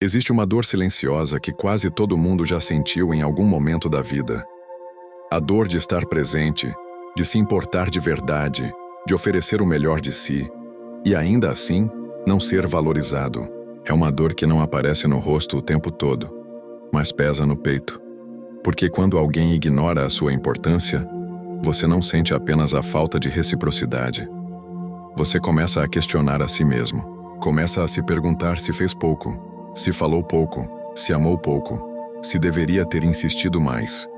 Existe uma dor silenciosa que quase todo mundo já sentiu em algum momento da vida. A dor de estar presente, de se importar de verdade, de oferecer o melhor de si, e ainda assim, não ser valorizado. É uma dor que não aparece no rosto o tempo todo, mas pesa no peito. Porque quando alguém ignora a sua importância, você não sente apenas a falta de reciprocidade. Você começa a questionar a si mesmo. Começa a se perguntar se fez pouco, se falou pouco, se amou pouco, se deveria ter insistido mais.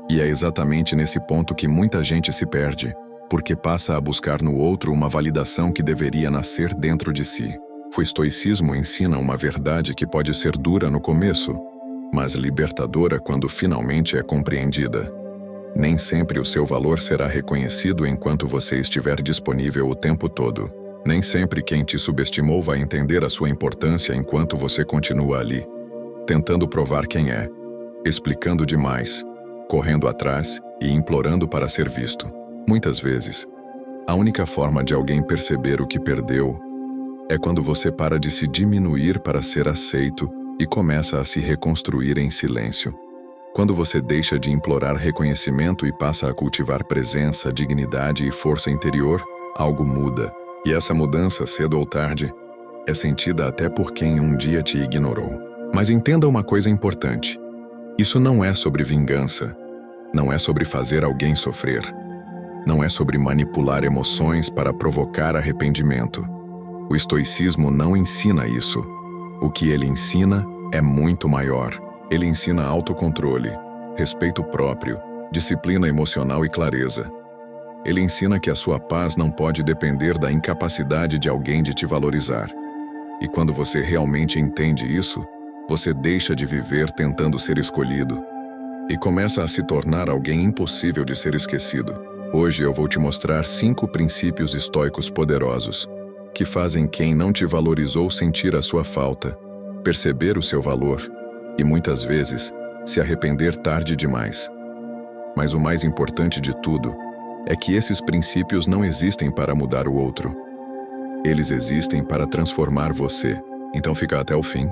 E é exatamente nesse ponto que muita gente se perde, porque passa a buscar no outro uma validação que deveria nascer dentro de si. O estoicismo ensina uma verdade que pode ser dura no começo, mas libertadora quando finalmente é compreendida. Nem sempre o seu valor será reconhecido enquanto você estiver disponível o tempo todo. Nem sempre quem te subestimou vai entender a sua importância enquanto você continua ali, tentando provar quem é, explicando demais, correndo atrás e implorando para ser visto. Muitas vezes, a única forma de alguém perceber o que perdeu é quando você para de se diminuir para ser aceito e começa a se reconstruir em silêncio. Quando você deixa de implorar reconhecimento e passa a cultivar presença, dignidade e força interior, algo muda. E essa mudança, cedo ou tarde, é sentida até por quem um dia te ignorou. Mas entenda uma coisa importante. Isso não é sobre vingança. Não é sobre fazer alguém sofrer. Não é sobre manipular emoções para provocar arrependimento. O estoicismo não ensina isso. O que ele ensina é muito maior. Ele ensina autocontrole, respeito próprio, disciplina emocional e clareza. Ele ensina que a sua paz não pode depender da incapacidade de alguém de te valorizar. E quando você realmente entende isso, você deixa de viver tentando ser escolhido e começa a se tornar alguém impossível de ser esquecido. Hoje eu vou te mostrar 5 princípios estoicos poderosos que fazem quem não te valorizou sentir a sua falta, perceber o seu valor e, muitas vezes, se arrepender tarde demais. Mas o mais importante de tudo é que esses princípios não existem para mudar o outro. Eles existem para transformar você. Então fica até o fim,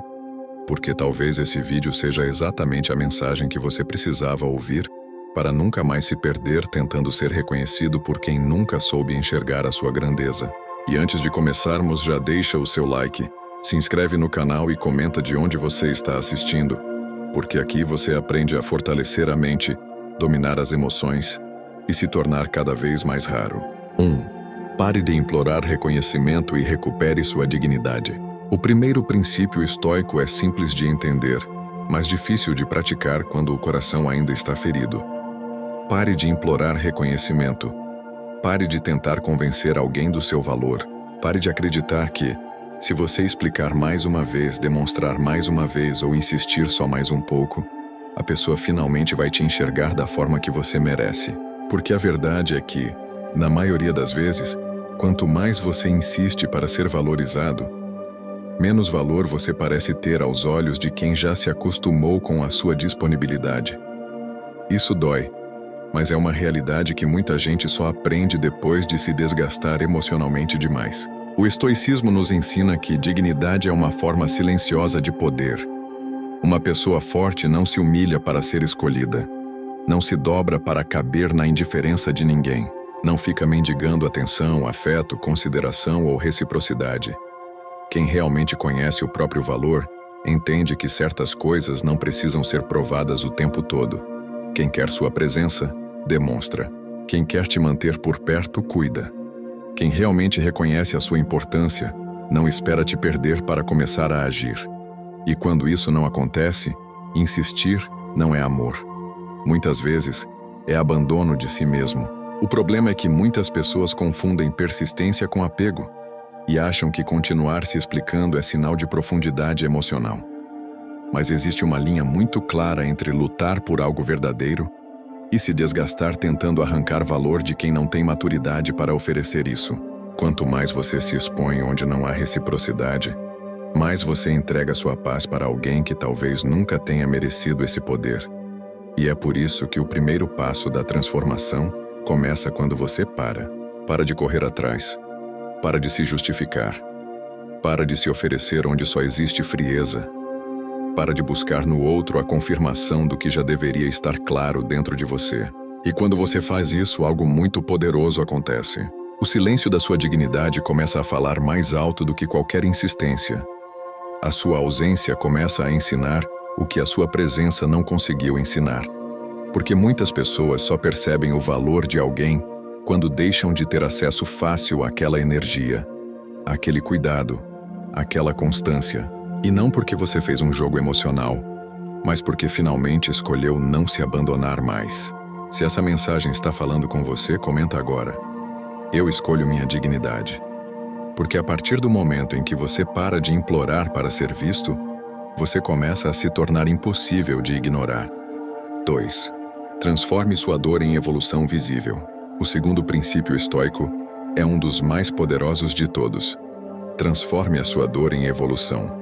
porque talvez esse vídeo seja exatamente a mensagem que você precisava ouvir para nunca mais se perder tentando ser reconhecido por quem nunca soube enxergar a sua grandeza. E antes de começarmos, já deixa o seu like, se inscreve no canal e comenta de onde você está assistindo, porque aqui você aprende a fortalecer a mente, dominar as emoções e se tornar cada vez mais raro. 1. Pare de implorar reconhecimento e recupere sua dignidade. O primeiro princípio estoico é simples de entender, mas difícil de praticar quando o coração ainda está ferido. Pare de implorar reconhecimento. Pare de tentar convencer alguém do seu valor. Pare de acreditar que, se você explicar mais uma vez, demonstrar mais uma vez ou insistir só mais um pouco, a pessoa finalmente vai te enxergar da forma que você merece. Porque a verdade é que, na maioria das vezes, quanto mais você insiste para ser valorizado, menos valor você parece ter aos olhos de quem já se acostumou com a sua disponibilidade. Isso dói, mas é uma realidade que muita gente só aprende depois de se desgastar emocionalmente demais. O estoicismo nos ensina que dignidade é uma forma silenciosa de poder. Uma pessoa forte não se humilha para ser escolhida. Não se dobra para caber na indiferença de ninguém. Não fica mendigando atenção, afeto, consideração ou reciprocidade. Quem realmente conhece o próprio valor, entende que certas coisas não precisam ser provadas o tempo todo. Quem quer sua presença, demonstra. Quem quer te manter por perto, cuida. Quem realmente reconhece a sua importância, não espera te perder para começar a agir. E quando isso não acontece, insistir não é amor. Muitas vezes, é abandono de si mesmo. O problema é que muitas pessoas confundem persistência com apego e acham que continuar se explicando é sinal de profundidade emocional. Mas existe uma linha muito clara entre lutar por algo verdadeiro e se desgastar tentando arrancar valor de quem não tem maturidade para oferecer isso. Quanto mais você se expõe onde não há reciprocidade, mais você entrega sua paz para alguém que talvez nunca tenha merecido esse poder. E é por isso que o primeiro passo da transformação começa quando você para. Para de correr atrás. Para de se justificar. Para de se oferecer onde só existe frieza. Para de buscar no outro a confirmação do que já deveria estar claro dentro de você. E quando você faz isso, algo muito poderoso acontece. O silêncio da sua dignidade começa a falar mais alto do que qualquer insistência. A sua ausência começa a ensinar o que a sua presença não conseguiu ensinar. Porque muitas pessoas só percebem o valor de alguém quando deixam de ter acesso fácil àquela energia, àquele cuidado, àquela constância. E não porque você fez um jogo emocional, mas porque finalmente escolheu não se abandonar mais. Se essa mensagem está falando com você, comenta agora. Eu escolho minha dignidade. Porque a partir do momento em que você para de implorar para ser visto, você começa a se tornar impossível de ignorar. 2. Transforme sua dor em evolução visível. O segundo princípio estoico é um dos mais poderosos de todos. Transforme a sua dor em evolução.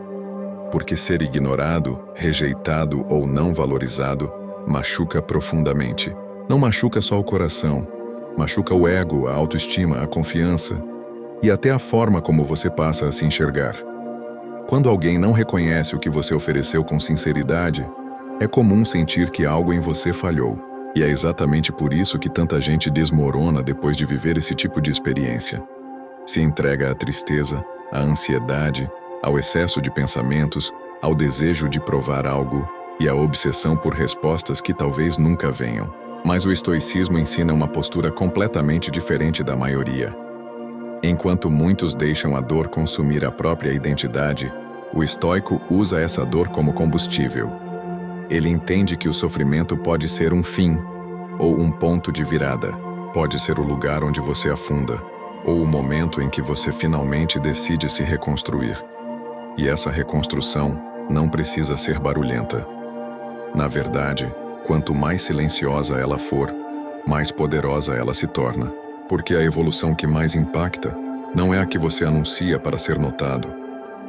Porque ser ignorado, rejeitado ou não valorizado machuca profundamente. Não machuca só o coração, machuca o ego, a autoestima, a confiança e até a forma como você passa a se enxergar. Quando alguém não reconhece o que você ofereceu com sinceridade, é comum sentir que algo em você falhou. E é exatamente por isso que tanta gente desmorona depois de viver esse tipo de experiência. Se entrega à tristeza, à ansiedade, ao excesso de pensamentos, ao desejo de provar algo e à obsessão por respostas que talvez nunca venham. Mas o estoicismo ensina uma postura completamente diferente da maioria. Enquanto muitos deixam a dor consumir a própria identidade, o estoico usa essa dor como combustível. Ele entende que o sofrimento pode ser um fim, ou um ponto de virada. Pode ser o lugar onde você afunda, ou o momento em que você finalmente decide se reconstruir. E essa reconstrução não precisa ser barulhenta. Na verdade, quanto mais silenciosa ela for, mais poderosa ela se torna. Porque a evolução que mais impacta não é a que você anuncia para ser notado.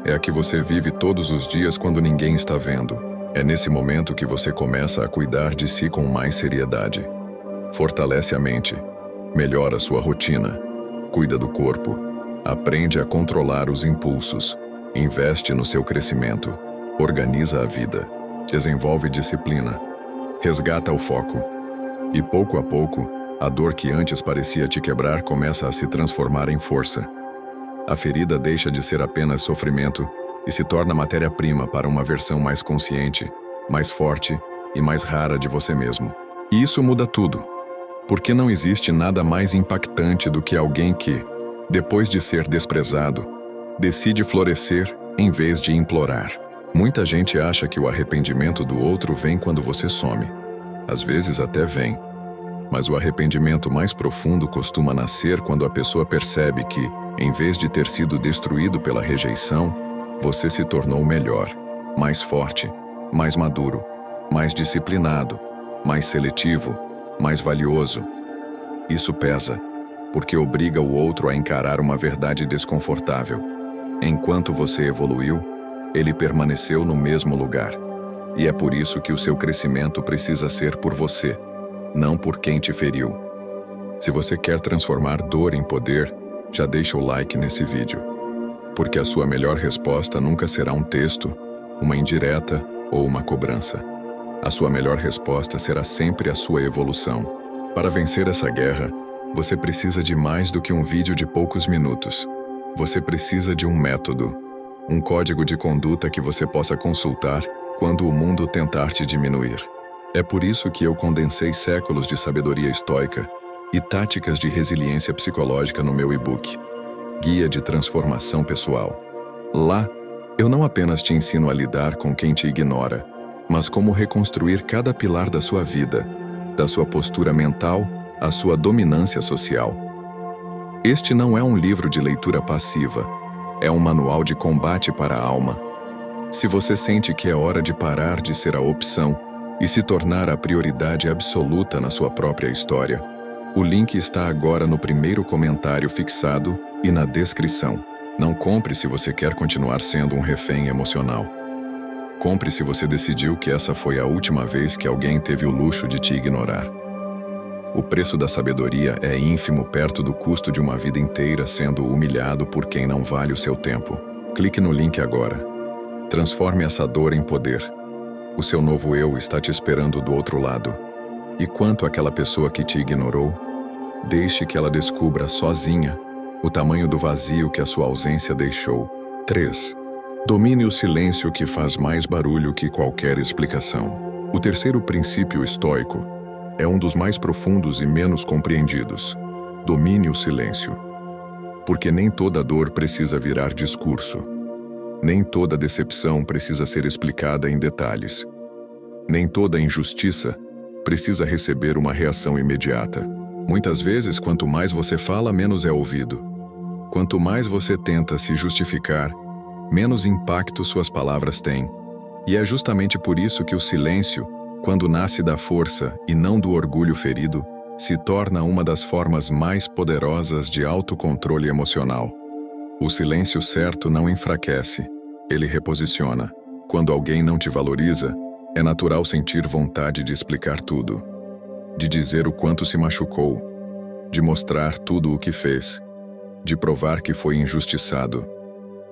É a que você vive todos os dias quando ninguém está vendo. É nesse momento que você começa a cuidar de si com mais seriedade. Fortalece a mente, melhora sua rotina, cuida do corpo, aprende a controlar os impulsos, investe no seu crescimento, organiza a vida, desenvolve disciplina, resgata o foco. E pouco a pouco, a dor que antes parecia te quebrar começa a se transformar em força. A ferida deixa de ser apenas sofrimento e se torna matéria-prima para uma versão mais consciente, mais forte e mais rara de você mesmo. E isso muda tudo. Porque não existe nada mais impactante do que alguém que, depois de ser desprezado, decide florescer em vez de implorar. Muita gente acha que o arrependimento do outro vem quando você some. Às vezes até vem. Mas o arrependimento mais profundo costuma nascer quando a pessoa percebe que, em vez de ter sido destruído pela rejeição, você se tornou melhor, mais forte, mais maduro, mais disciplinado, mais seletivo, mais valioso. Isso pesa, porque obriga o outro a encarar uma verdade desconfortável. Enquanto você evoluiu, ele permaneceu no mesmo lugar. E é por isso que o seu crescimento precisa ser por você, não por quem te feriu. Se você quer transformar dor em poder, já deixa o like nesse vídeo. Porque a sua melhor resposta nunca será um texto, uma indireta ou uma cobrança. A sua melhor resposta será sempre a sua evolução. Para vencer essa guerra, você precisa de mais do que um vídeo de poucos minutos. Você precisa de um método, um código de conduta que você possa consultar quando o mundo tentar te diminuir. É por isso que eu condensei séculos de sabedoria estoica e táticas de resiliência psicológica no meu e-book, Guia de Transformação Pessoal. Lá, eu não apenas te ensino a lidar com quem te ignora, mas como reconstruir cada pilar da sua vida, da sua postura mental à sua dominância social. Este não é um livro de leitura passiva, é um manual de combate para a alma. Se você sente que é hora de parar de ser a opção e se tornar a prioridade absoluta na sua própria história, o link está agora no primeiro comentário fixado e na descrição. Não compre se você quer continuar sendo um refém emocional. Compre se você decidiu que essa foi a última vez que alguém teve o luxo de te ignorar. O preço da sabedoria é ínfimo perto do custo de uma vida inteira sendo humilhado por quem não vale o seu tempo. Clique no link agora. Transforme essa dor em poder. O seu novo eu está te esperando do outro lado. E quanto àquela pessoa que te ignorou, deixe que ela descubra sozinha o tamanho do vazio que a sua ausência deixou. 3. Domine o silêncio, que faz mais barulho que qualquer explicação. O terceiro princípio estoico é um dos mais profundos e menos compreendidos. Domine o silêncio. Porque nem toda dor precisa virar discurso. Nem toda decepção precisa ser explicada em detalhes. Nem toda injustiça precisa receber uma reação imediata. Muitas vezes, quanto mais você fala, menos é ouvido. Quanto mais você tenta se justificar, menos impacto suas palavras têm. E é justamente por isso que o silêncio, quando nasce da força e não do orgulho ferido, se torna uma das formas mais poderosas de autocontrole emocional. O silêncio certo não enfraquece, ele reposiciona. Quando alguém não te valoriza, é natural sentir vontade de explicar tudo, de dizer o quanto se machucou, de mostrar tudo o que fez, de provar que foi injustiçado,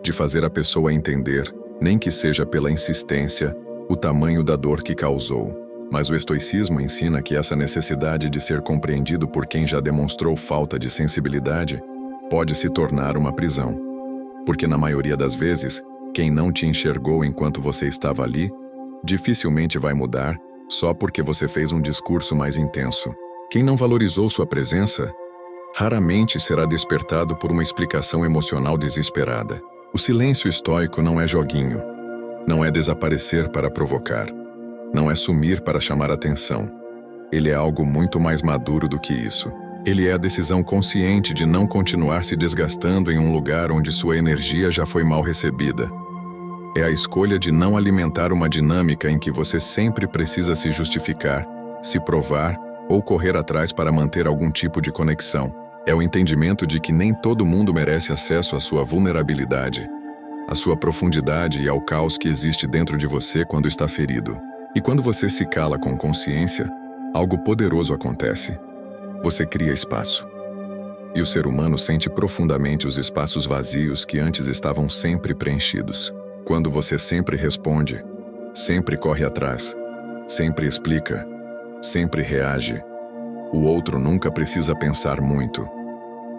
de fazer a pessoa entender, nem que seja pela insistência, o tamanho da dor que causou. Mas o estoicismo ensina que essa necessidade de ser compreendido por quem já demonstrou falta de sensibilidade pode se tornar uma prisão. Porque na maioria das vezes, quem não te enxergou enquanto você estava ali, dificilmente vai mudar só porque você fez um discurso mais intenso. Quem não valorizou sua presença, raramente será despertado por uma explicação emocional desesperada. O silêncio estoico não é joguinho, não é desaparecer para provocar, não é sumir para chamar atenção. Ele é algo muito mais maduro do que isso. Ele é a decisão consciente de não continuar se desgastando em um lugar onde sua energia já foi mal recebida. É a escolha de não alimentar uma dinâmica em que você sempre precisa se justificar, se provar ou correr atrás para manter algum tipo de conexão. É o entendimento de que nem todo mundo merece acesso à sua vulnerabilidade, à sua profundidade e ao caos que existe dentro de você quando está ferido. E quando você se cala com consciência, algo poderoso acontece. Você cria espaço. E o ser humano sente profundamente os espaços vazios que antes estavam sempre preenchidos. Quando você sempre responde, sempre corre atrás, sempre explica, sempre reage, o outro nunca precisa pensar muito.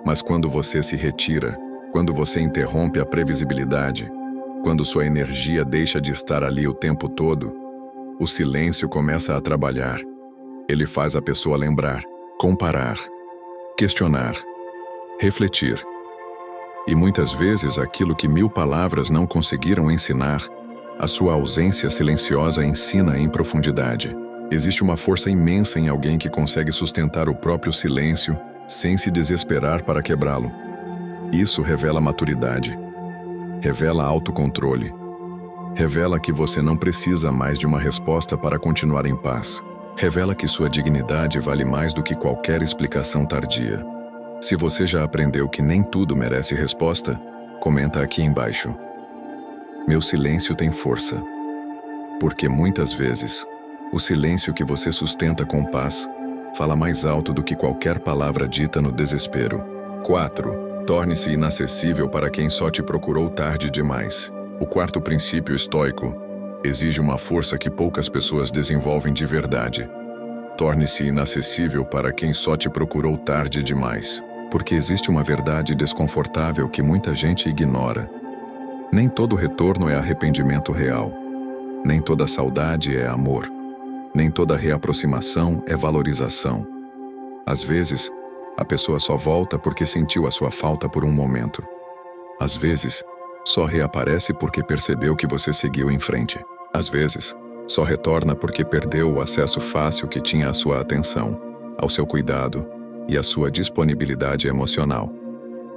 Mas quando você se retira, quando você interrompe a previsibilidade, quando sua energia deixa de estar ali o tempo todo, o silêncio começa a trabalhar. Ele faz a pessoa lembrar, comparar, questionar, refletir. E muitas vezes aquilo que 1000 palavras não conseguiram ensinar, a sua ausência silenciosa ensina em profundidade. Existe uma força imensa em alguém que consegue sustentar o próprio silêncio sem se desesperar para quebrá-lo. Isso revela maturidade, revela autocontrole, revela que você não precisa mais de uma resposta para continuar em paz, revela que sua dignidade vale mais do que qualquer explicação tardia. Se você já aprendeu que nem tudo merece resposta, comenta aqui embaixo. Meu silêncio tem força. Porque muitas vezes, o silêncio que você sustenta com paz fala mais alto do que qualquer palavra dita no desespero. 4. Torne-se inacessível para quem só te procurou tarde demais. O quarto princípio estoico exige uma força que poucas pessoas desenvolvem de verdade. Torne-se inacessível para quem só te procurou tarde demais. Porque existe uma verdade desconfortável que muita gente ignora. Nem todo retorno é arrependimento real. Nem toda saudade é amor. Nem toda reaproximação é valorização. Às vezes, a pessoa só volta porque sentiu a sua falta por um momento. Às vezes, só reaparece porque percebeu que você seguiu em frente. Às vezes, só retorna porque perdeu o acesso fácil que tinha à sua atenção, ao seu cuidado e à sua disponibilidade emocional.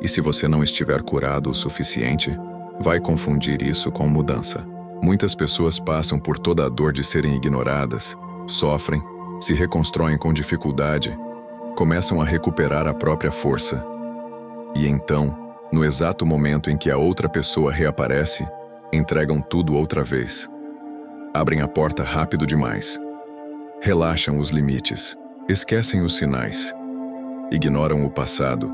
E se você não estiver curado o suficiente, vai confundir isso com mudança. Muitas pessoas passam por toda a dor de serem ignoradas, sofrem, se reconstroem com dificuldade, começam a recuperar a própria força. E então, no exato momento em que a outra pessoa reaparece, entregam tudo outra vez. Abrem a porta rápido demais. Relaxam os limites, esquecem os sinais, ignoram o passado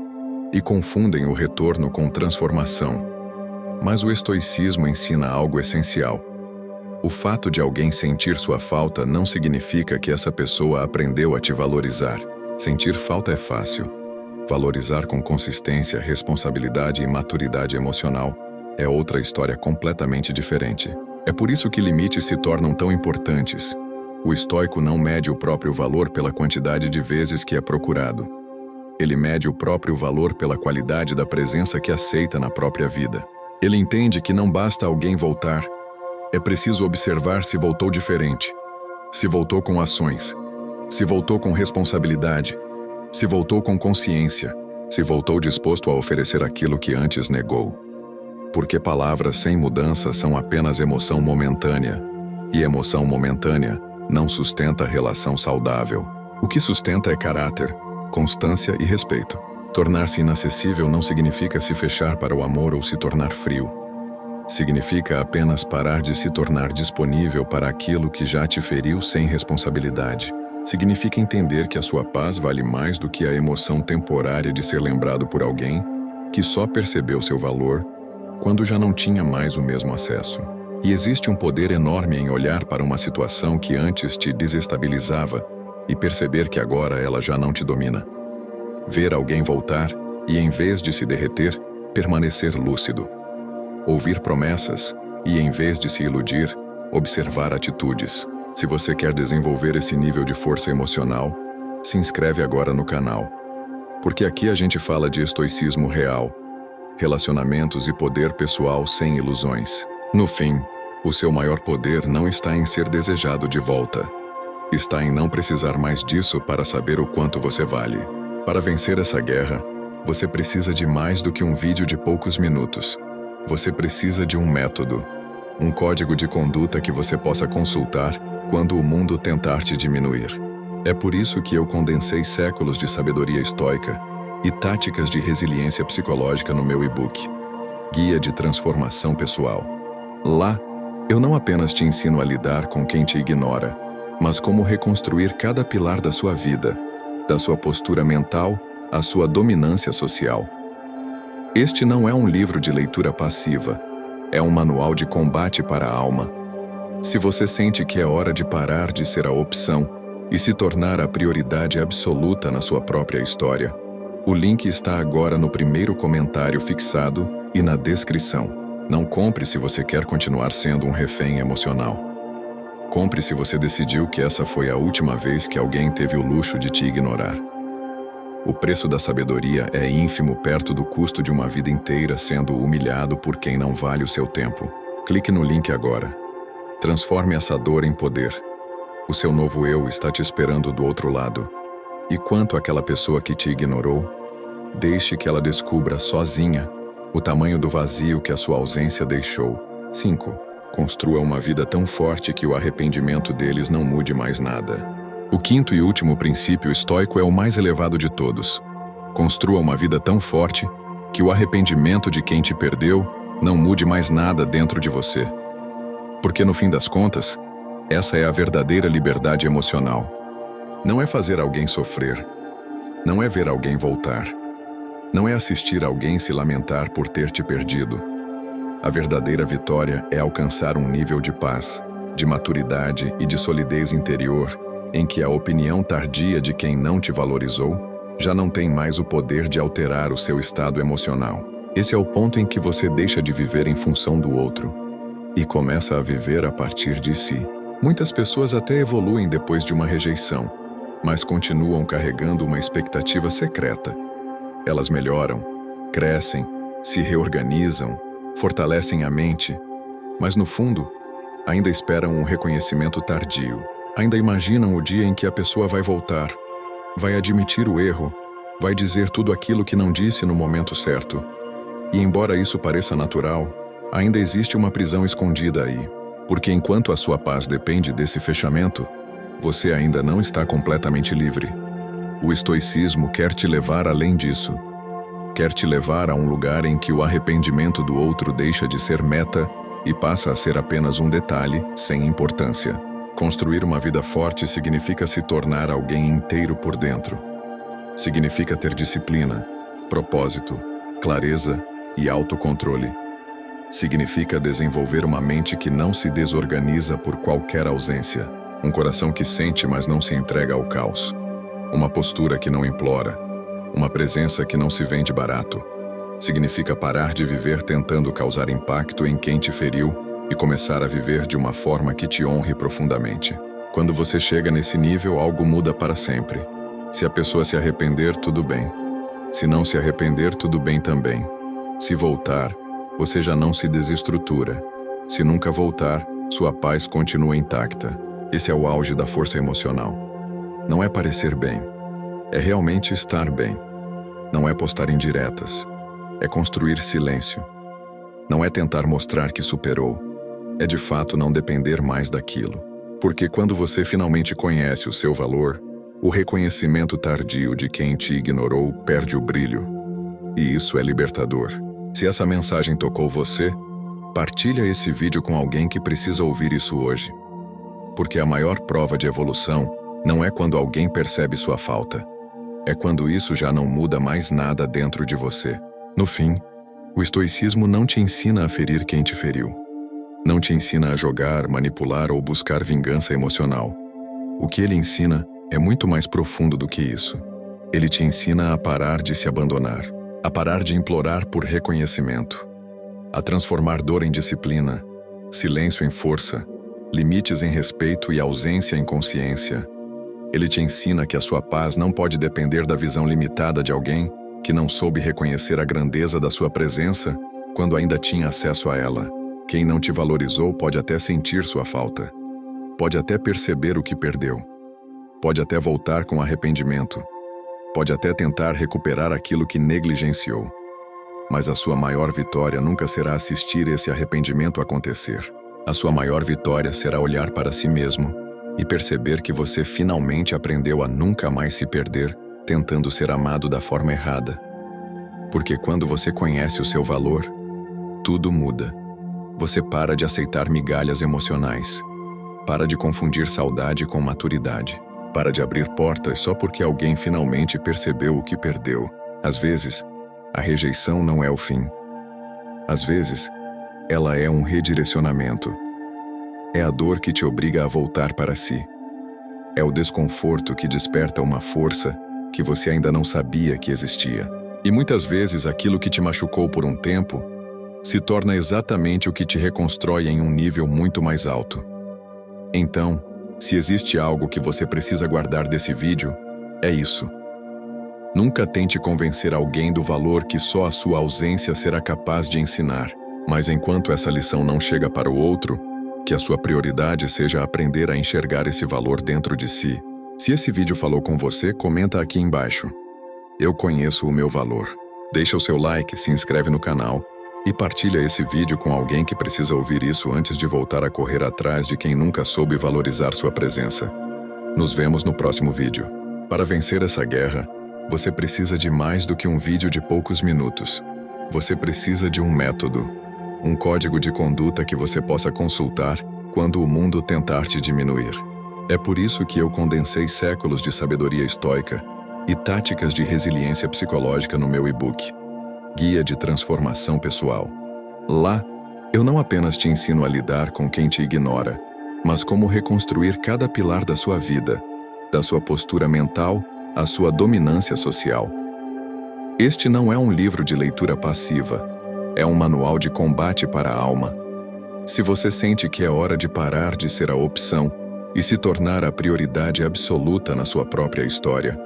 e confundem o retorno com transformação. Mas o estoicismo ensina algo essencial. O fato de alguém sentir sua falta não significa que essa pessoa aprendeu a te valorizar. Sentir falta é fácil. Valorizar com consistência, responsabilidade e maturidade emocional é outra história completamente diferente. É por isso que limites se tornam tão importantes. O estoico não mede o próprio valor pela quantidade de vezes que é procurado. Ele mede o próprio valor pela qualidade da presença que aceita na própria vida. Ele entende que não basta alguém voltar. É preciso observar se voltou diferente, se voltou com ações, se voltou com responsabilidade, se voltou com consciência, se voltou disposto a oferecer aquilo que antes negou. Porque palavras sem mudança são apenas emoção momentânea, e emoção momentânea não sustenta relação saudável. O que sustenta é caráter, constância e respeito. Tornar-se inacessível não significa se fechar para o amor ou se tornar frio. Significa apenas parar de se tornar disponível para aquilo que já te feriu sem responsabilidade. Significa entender que a sua paz vale mais do que a emoção temporária de ser lembrado por alguém que só percebeu seu valor quando já não tinha mais o mesmo acesso. E existe um poder enorme em olhar para uma situação que antes te desestabilizava e perceber que agora ela já não te domina. Ver alguém voltar e, em vez de se derreter, permanecer lúcido. Ouvir promessas e, em vez de se iludir, observar atitudes. Se você quer desenvolver esse nível de força emocional, se inscreve agora no canal. Porque aqui a gente fala de estoicismo real, relacionamentos e poder pessoal sem ilusões. No fim, o seu maior poder não está em ser desejado de volta. Está em não precisar mais disso para saber o quanto você vale. Para vencer essa guerra, você precisa de mais do que um vídeo de poucos minutos. Você precisa de um método, um código de conduta que você possa consultar quando o mundo tentar te diminuir. É por isso que eu condensei séculos de sabedoria estoica e táticas de resiliência psicológica no meu e-book, Guia de Transformação Pessoal. Lá, eu não apenas te ensino a lidar com quem te ignora, mas como reconstruir cada pilar da sua vida, da sua postura mental à sua dominância social. Este não é um livro de leitura passiva, é um manual de combate para a alma. Se você sente que é hora de parar de ser a opção e se tornar a prioridade absoluta na sua própria história, o link está agora no primeiro comentário fixado e na descrição. Não compre se você quer continuar sendo um refém emocional. Compre se você decidiu que essa foi a última vez que alguém teve o luxo de te ignorar. O preço da sabedoria é ínfimo perto do custo de uma vida inteira sendo humilhado por quem não vale o seu tempo. Clique no link agora. Transforme essa dor em poder. O seu novo eu está te esperando do outro lado. E quanto àquela pessoa que te ignorou, deixe que ela descubra sozinha o tamanho do vazio que a sua ausência deixou. 5. Construa uma vida tão forte que o arrependimento deles não mude mais nada. O quinto e último princípio estoico é o mais elevado de todos. Construa uma vida tão forte que o arrependimento de quem te perdeu não mude mais nada dentro de você. Porque no fim das contas, essa é a verdadeira liberdade emocional. Não é fazer alguém sofrer. Não é ver alguém voltar. Não é assistir alguém se lamentar por ter te perdido. A verdadeira vitória é alcançar um nível de paz, de maturidade e de solidez interior em que a opinião tardia de quem não te valorizou já não tem mais o poder de alterar o seu estado emocional. Esse é o ponto em que você deixa de viver em função do outro e começa a viver a partir de si. Muitas pessoas até evoluem depois de uma rejeição, mas continuam carregando uma expectativa secreta. Elas melhoram, crescem, se reorganizam, fortalecem a mente, mas no fundo, ainda esperam um reconhecimento tardio. Ainda imaginam o dia em que a pessoa vai voltar, vai admitir o erro, vai dizer tudo aquilo que não disse no momento certo. E embora isso pareça natural, ainda existe uma prisão escondida aí. Porque enquanto a sua paz depende desse fechamento, você ainda não está completamente livre. O estoicismo quer te levar além disso. Quer te levar a um lugar em que o arrependimento do outro deixa de ser meta e passa a ser apenas um detalhe sem importância. Construir uma vida forte significa se tornar alguém inteiro por dentro. Significa ter disciplina, propósito, clareza e autocontrole. Significa desenvolver uma mente que não se desorganiza por qualquer ausência, um coração que sente, mas não se entrega ao caos, uma postura que não implora, uma presença que não se vende barato. Significa parar de viver tentando causar impacto em quem te feriu e começar a viver de uma forma que te honre profundamente. Quando você chega nesse nível, algo muda para sempre. Se a pessoa se arrepender, tudo bem. Se não se arrepender, tudo bem também. Se voltar, você já não se desestrutura. Se nunca voltar, sua paz continua intacta. Esse é o auge da força emocional. Não é parecer bem. É realmente estar bem. Não é postar indiretas. É construir silêncio. Não é tentar mostrar que superou. É de fato não depender mais daquilo. Porque quando você finalmente conhece o seu valor, o reconhecimento tardio de quem te ignorou perde o brilho. E isso é libertador. Se essa mensagem tocou você, partilha esse vídeo com alguém que precisa ouvir isso hoje. Porque a maior prova de evolução não é quando alguém percebe sua falta. É quando isso já não muda mais nada dentro de você. No fim, o estoicismo não te ensina a ferir quem te feriu. Não te ensina a jogar, manipular ou buscar vingança emocional. O que ele ensina é muito mais profundo do que isso. Ele te ensina a parar de se abandonar, a parar de implorar por reconhecimento, a transformar dor em disciplina, silêncio em força, limites em respeito e ausência em consciência. Ele te ensina que a sua paz não pode depender da visão limitada de alguém que não soube reconhecer a grandeza da sua presença quando ainda tinha acesso a ela. Quem não te valorizou pode até sentir sua falta. Pode até perceber o que perdeu. Pode até voltar com arrependimento. Pode até tentar recuperar aquilo que negligenciou. Mas a sua maior vitória nunca será assistir esse arrependimento acontecer. A sua maior vitória será olhar para si mesmo e perceber que você finalmente aprendeu a nunca mais se perder tentando ser amado da forma errada. Porque quando você conhece o seu valor, tudo muda. Você para de aceitar migalhas emocionais. Para de confundir saudade com maturidade. Para de abrir portas só porque alguém finalmente percebeu o que perdeu. Às vezes, a rejeição não é o fim. Às vezes, ela é um redirecionamento. É a dor que te obriga a voltar para si. É o desconforto que desperta uma força que você ainda não sabia que existia. E muitas vezes aquilo que te machucou por um tempo se torna exatamente o que te reconstrói em um nível muito mais alto. Então, se existe algo que você precisa guardar desse vídeo, é isso. Nunca tente convencer alguém do valor que só a sua ausência será capaz de ensinar. Mas enquanto essa lição não chega para o outro, que a sua prioridade seja aprender a enxergar esse valor dentro de si. Se esse vídeo falou com você, comenta aqui embaixo. Eu conheço o meu valor. Deixa o seu like, se inscreve no canal e partilha esse vídeo com alguém que precisa ouvir isso antes de voltar a correr atrás de quem nunca soube valorizar sua presença. Nos vemos no próximo vídeo. Para vencer essa guerra, você precisa de mais do que um vídeo de poucos minutos. Você precisa de um método, um código de conduta que você possa consultar quando o mundo tentar te diminuir. É por isso que eu condensei séculos de sabedoria estoica e táticas de resiliência psicológica no meu e-book, Guia de Transformação Pessoal. Lá, eu não apenas te ensino a lidar com quem te ignora, mas como reconstruir cada pilar da sua vida, da sua postura mental à sua dominância social. Este não é um livro de leitura passiva, é um manual de combate para a alma. Se você sente que é hora de parar de ser a opção e se tornar a prioridade absoluta na sua própria história,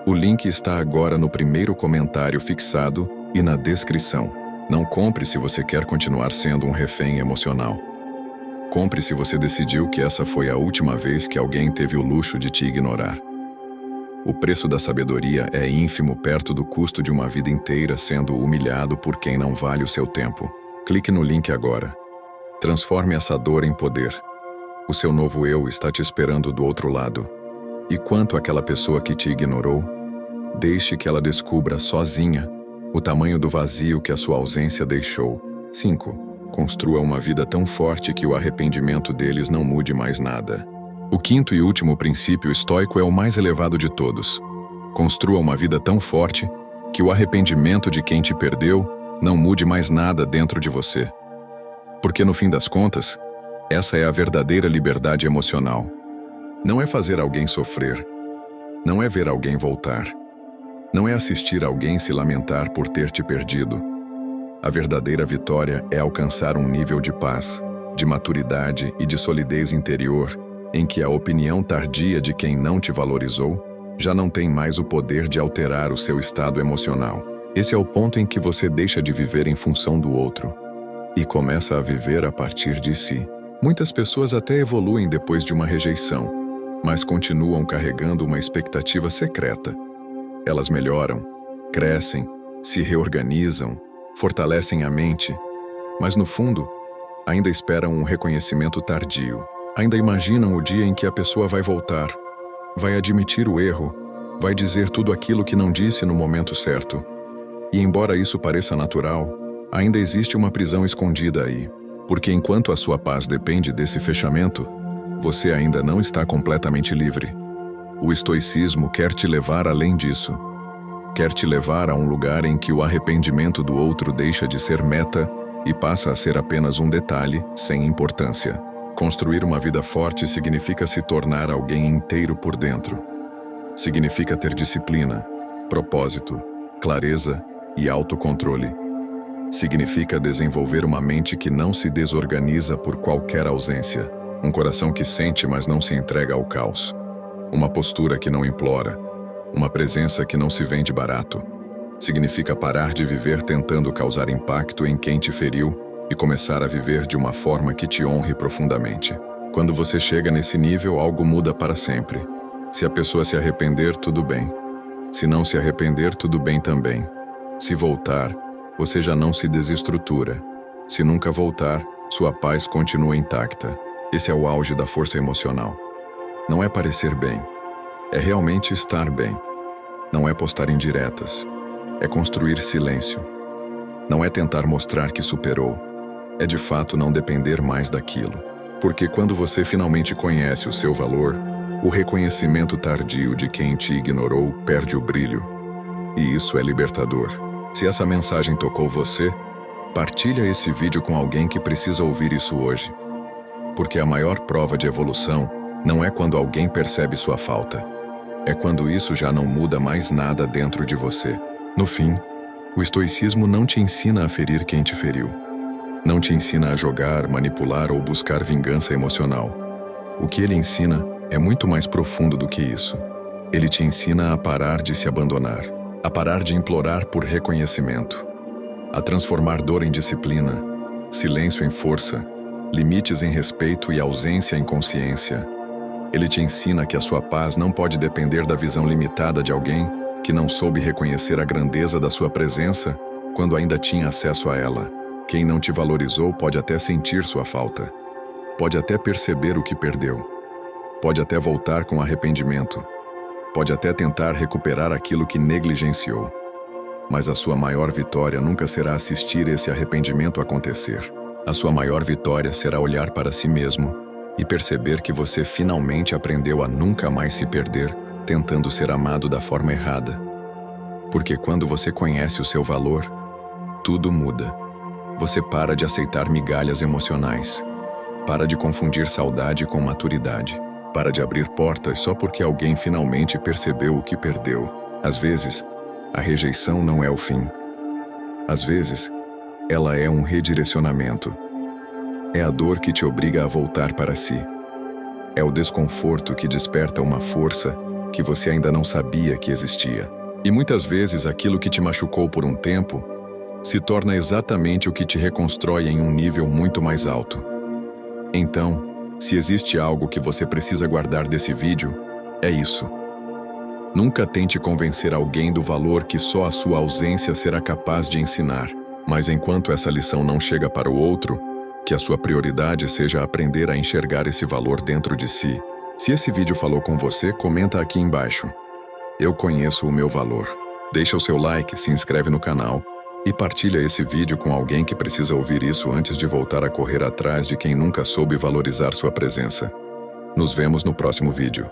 o link está agora no primeiro comentário fixado e na descrição. Não compre se você quer continuar sendo um refém emocional. Compre se você decidiu que essa foi a última vez que alguém teve o luxo de te ignorar. O preço da sabedoria é ínfimo perto do custo de uma vida inteira sendo humilhado por quem não vale o seu tempo. Clique no link agora. Transforme essa dor em poder. O seu novo eu está te esperando do outro lado. E quanto àquela pessoa que te ignorou, deixe que ela descubra sozinha o tamanho do vazio que a sua ausência deixou. 5. Construa uma vida tão forte que o arrependimento deles não mude mais nada. O quinto e último princípio estoico é o mais elevado de todos. Construa uma vida tão forte que o arrependimento de quem te perdeu não mude mais nada dentro de você. Porque no fim das contas, essa é a verdadeira liberdade emocional. Não é fazer alguém sofrer. Não é ver alguém voltar. Não é assistir alguém se lamentar por ter te perdido. A verdadeira vitória é alcançar um nível de paz, de maturidade e de solidez interior em que a opinião tardia de quem não te valorizou já não tem mais o poder de alterar o seu estado emocional. Esse é o ponto em que você deixa de viver em função do outro e começa a viver a partir de si. Muitas pessoas até evoluem depois de uma rejeição, mas continuam carregando uma expectativa secreta. Elas melhoram, crescem, se reorganizam, fortalecem a mente, mas no fundo, ainda esperam um reconhecimento tardio. Ainda imaginam o dia em que a pessoa vai voltar, vai admitir o erro, vai dizer tudo aquilo que não disse no momento certo. E embora isso pareça natural, ainda existe uma prisão escondida aí, porque enquanto a sua paz depende desse fechamento, você ainda não está completamente livre. O estoicismo quer te levar além disso. Quer te levar a um lugar em que o arrependimento do outro deixa de ser meta e passa a ser apenas um detalhe sem importância. Construir uma vida forte significa se tornar alguém inteiro por dentro. Significa ter disciplina, propósito, clareza e autocontrole. Significa desenvolver uma mente que não se desorganiza por qualquer ausência. Um coração que sente, mas não se entrega ao caos. Uma postura que não implora. Uma presença que não se vende barato. Significa parar de viver tentando causar impacto em quem te feriu e começar a viver de uma forma que te honre profundamente. Quando você chega nesse nível, algo muda para sempre. Se a pessoa se arrepender, tudo bem. Se não se arrepender, tudo bem também. Se voltar, você já não se desestrutura. Se nunca voltar, sua paz continua intacta. Esse é o auge da força emocional. Não é parecer bem. É realmente estar bem. Não é postar indiretas. É construir silêncio. Não é tentar mostrar que superou. É de fato não depender mais daquilo. Porque quando você finalmente conhece o seu valor, o reconhecimento tardio de quem te ignorou perde o brilho. E isso é libertador. Se essa mensagem tocou você, partilha esse vídeo com alguém que precisa ouvir isso hoje. Porque a maior prova de evolução não é quando alguém percebe sua falta. É quando isso já não muda mais nada dentro de você. No fim, o estoicismo não te ensina a ferir quem te feriu. Não te ensina a jogar, manipular ou buscar vingança emocional. O que ele ensina é muito mais profundo do que isso. Ele te ensina a parar de se abandonar, a parar de implorar por reconhecimento, a transformar dor em disciplina, silêncio em força, limites em respeito e ausência em consciência. Ele te ensina que a sua paz não pode depender da visão limitada de alguém que não soube reconhecer a grandeza da sua presença quando ainda tinha acesso a ela. Quem não te valorizou pode até sentir sua falta. Pode até perceber o que perdeu. Pode até voltar com arrependimento. Pode até tentar recuperar aquilo que negligenciou. Mas a sua maior vitória nunca será assistir esse arrependimento acontecer. A sua maior vitória será olhar para si mesmo e perceber que você finalmente aprendeu a nunca mais se perder tentando ser amado da forma errada. Porque quando você conhece o seu valor, tudo muda. Você para de aceitar migalhas emocionais. Para de confundir saudade com maturidade. Para de abrir portas só porque alguém finalmente percebeu o que perdeu. Às vezes, a rejeição não é o fim. Às vezes, ela é um redirecionamento. É a dor que te obriga a voltar para si. É o desconforto que desperta uma força que você ainda não sabia que existia. E muitas vezes aquilo que te machucou por um tempo se torna exatamente o que te reconstrói em um nível muito mais alto. Então, se existe algo que você precisa guardar desse vídeo, é isso. Nunca tente convencer alguém do valor que só a sua ausência será capaz de ensinar. Mas enquanto essa lição não chega para o outro, que a sua prioridade seja aprender a enxergar esse valor dentro de si. Se esse vídeo falou com você, comenta aqui embaixo. Eu conheço o meu valor. Deixa o seu like, se inscreve no canal e partilha esse vídeo com alguém que precisa ouvir isso antes de voltar a correr atrás de quem nunca soube valorizar sua presença. Nos vemos no próximo vídeo.